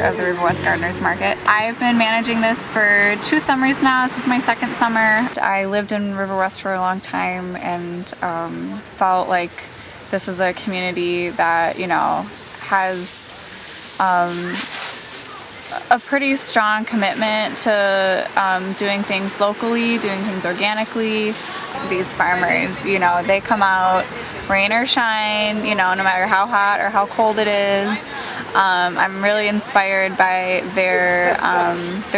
of the Riverwest Gardeners Market. I've been managing this for 2 summers now. This is my 2nd summer. I lived in Riverwest for a long time and felt like this is a community that, you know, has a pretty strong commitment to doing things locally, doing things organically. These farmers, you know, they come out rain or shine, you know, no matter how hot or how cold it is. I'm really inspired by their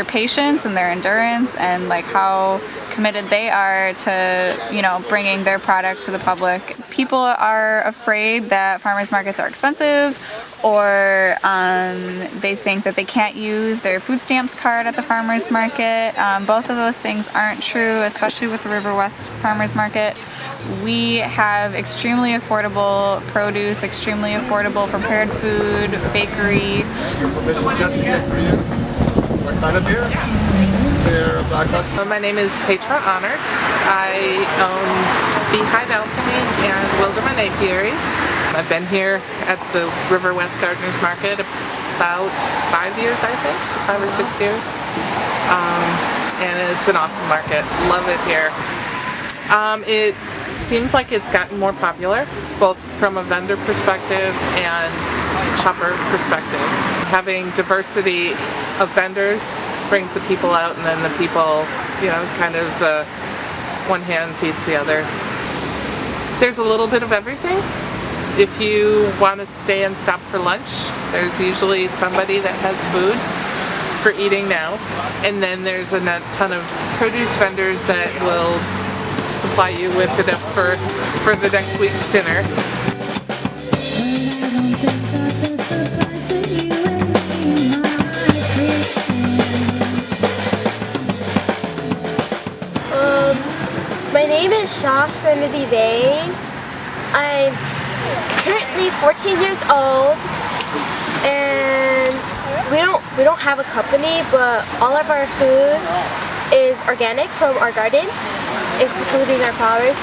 patience and their endurance and like how committed they are to, you know, bringing their product to the public. People are afraid that farmers markets are expensive, or they think that they can't use their food stamps card at the farmers market. Both of those things aren't true, especially with the Riverwest Farmers Market. We have extremely affordable produce, extremely affordable prepared food, bakery. My name is Petra Honert. I own Beehive Alchemy and Wilderman Apiaries. I've been here at the Riverwest Gardeners Market about 5 years, I think, 5 or 6 years. And it's an awesome market. Love it here. It seems like it's gotten more popular, both from a vendor perspective and shopper perspective. Having diversity of vendors brings the people out, and then the people, you know, kind of one hand feeds the other. There's a little bit of everything. If you want to stay and stop for lunch, there's usually somebody that has food for eating now, and then there's a ton of produce vendors that will supply you with enough for the next week's dinner. My name is Shaw Serenity Vane. I'm currently 14 years old, and we don't have a company, but all of our food is organic from our garden, including our flowers.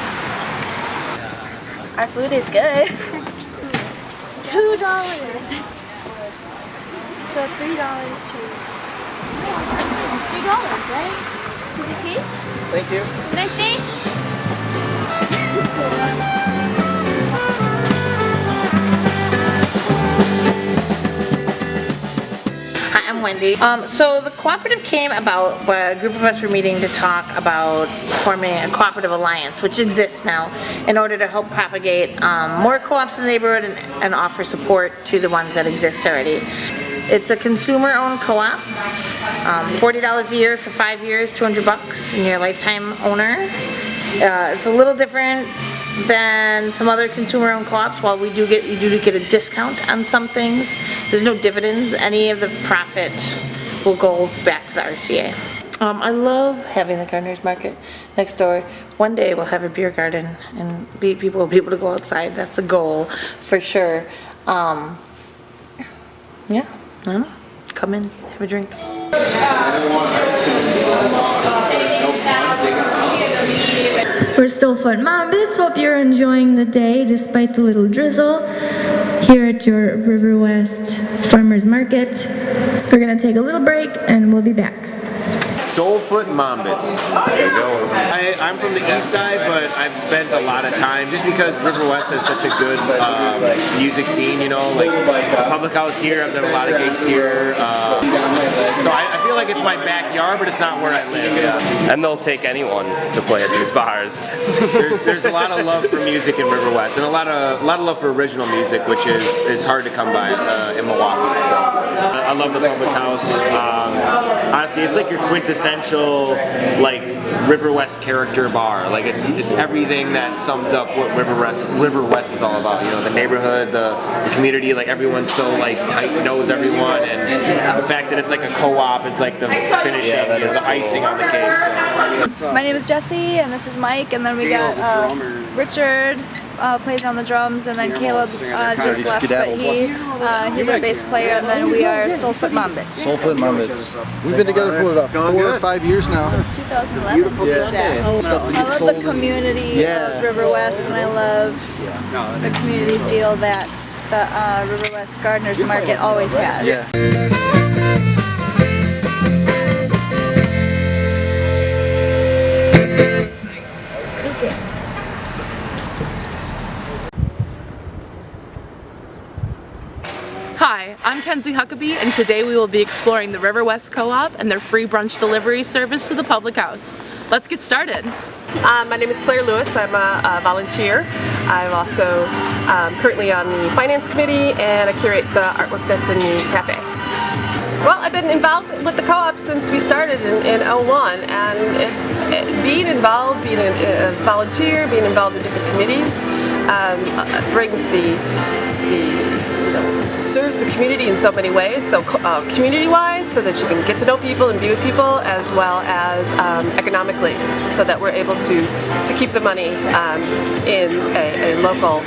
Our food is good. $2. So $3 change. $3, right? Is it change? Thank you. Nice day. Hi, I'm Wendy. So the cooperative came about when a group of us were meeting to talk about forming a cooperative alliance, which exists now, in order to help propagate more co-ops in the neighborhood and offer support to the ones that exist already. It's a consumer-owned co-op, $40 a year for 5 years, $200 and you're a lifetime owner. It's a little different than some other consumer-owned co-ops. While you do get a discount on some things, there's no dividends. Any of the profit will go back to the RCA. I love having the Gardeners Market next door. One day we'll have a beer garden and people will be able to go outside. That's a goal for sure. Yeah, I don't know. Come in, have a drink. We're Soulfoot Mambits. Hope you're enjoying the day despite the little drizzle here at your Riverwest Farmers Market. We're going to take a little break and we'll be back. Soulfoot Mambits. There you go. I'm from the east side, but I've spent a lot of time, just because Riverwest has such a good music scene, you know, like Public House here, I've done a lot of gigs here. So I feel like it's my backyard, but it's not where I live. Yeah. And they'll take anyone to play at these bars. There's a lot of love for music in Riverwest, and a lot of love for original music, which is hard to come by in Milwaukee. So I love the Public House. Honestly, it's like your quintessential like Riverwest character bar. Like it's everything that sums up what Riverwest is all about. You know, the neighborhood, the community. Like everyone's so like tight, knows everyone, and the fact that it's like a co-op is like the finishing, you know, the icing on the cake. So. My name is Jesse, and this is Mike, and then we got Richard. Plays on the drums, and then Caleb just left, but he's our bass player, and then we are Soulfoot Mambits. Soulfoot Mambits. We've been together for about 4 or 5 years now. Since 2011. I love the community of Riverwest, and I love the community feel that the Riverwest Gardeners Market always has. Yeah. Hi, I'm Kenzie Huckabee, and today we will be exploring the Riverwest Co-op and their free brunch delivery service to the public house. Let's get started. My name is Claire Lewis. I'm a volunteer. I'm also currently on the finance committee, and I curate the artwork that's in the cafe. Well, I've been involved with the co-op since we started in 01, and it's being involved, being a volunteer, being involved in different committees brings serves the community in so many ways. So community-wise, so that you can get to know people and be with people, as well as economically, so that we're able to keep the money in a local.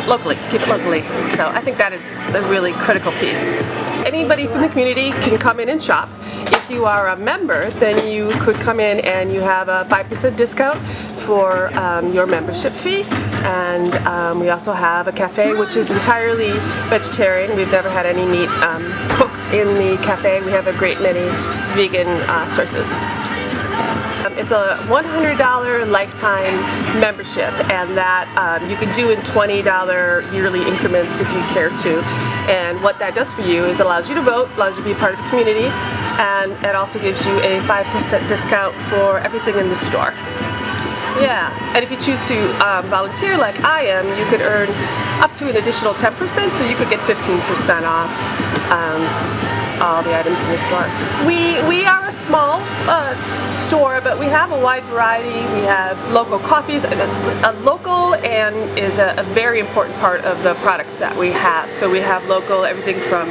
Locally, to keep it locally. So I think that is the really critical piece. Anybody from the community can come in and shop. If you are a member, then you could come in and you have a 5% discount for your membership fee. And we also have a cafe which is entirely vegetarian. We've never had any meat cooked in the cafe. We have a great many vegan choices. It's a $100 lifetime membership, and that you can do in $20 yearly increments if you care to. And what that does for you is allows you to vote, allows you to be part of the community, and it also gives you a 5% discount for everything in the store. Yeah, and if you choose to volunteer like I am, you could earn up to an additional 10%, so you could get 15% off all the items in the store. We are a small store, but we have a wide variety. We have local coffees. Local and is a very important part of the products that we have. So we have local everything from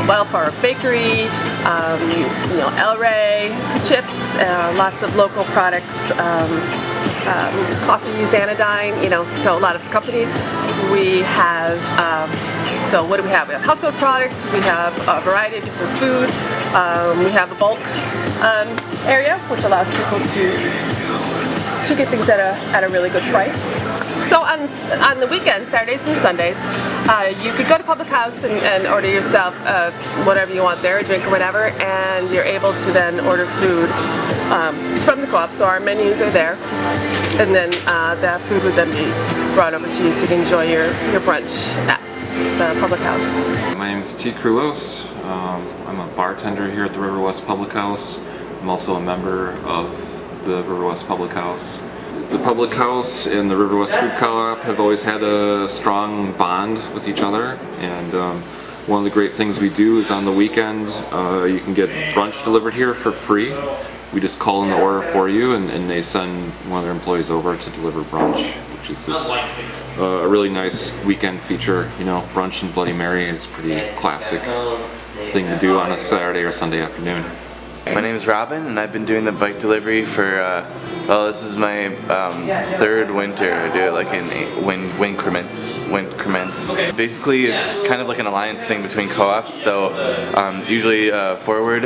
Wildflower Bakery, El Rey, chips, lots of local products. Coffees, Anodyne, so a lot of companies. We have, so what do we have? We have household products, we have a variety of different food, we have a bulk area, which allows people to get things at a really good price. So on the weekends, Saturdays and Sundays, you could go to Public House and order yourself whatever you want there, a drink or whatever, and you're able to then order food from the co-op. So our menus are there, and then that food would then be brought over to you so you can enjoy your brunch at the Public House. My name is T. Krulos. I'm a bartender here at the Riverwest Public House. I'm also a member of the Riverwest Public House. The Public House and the Riverwest Food Co-op have always had a strong bond with each other, and one of the great things we do is on the weekend you can get brunch delivered here for free. We just call in the order for you, and they send one of their employees over to deliver brunch, which is just a really nice weekend feature. Brunch and Bloody Mary is a pretty classic thing to do on a Saturday or Sunday afternoon. My name is Robin, and I've been doing the bike delivery for, this is my third winter. I do it like in increments. Basically, it's kind of like an alliance thing between co-ops, so usually Forward,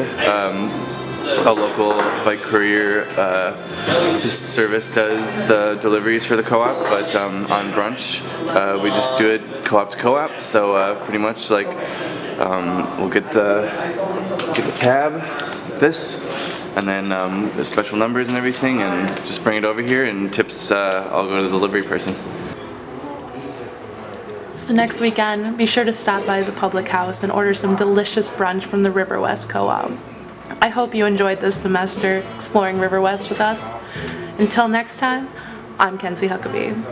a local bike courier service does the deliveries for the co-op, but on brunch we just do it co-op to co-op, so pretty much like we'll get the cab, this, and then the special numbers and everything, and just bring it over here, and tips I'll go to the delivery person. So next weekend, be sure to stop by the Public House and order some delicious brunch from the Riverwest Co-op. I hope you enjoyed this semester exploring Riverwest with us. Until next time, I'm Kenzie Huckabee.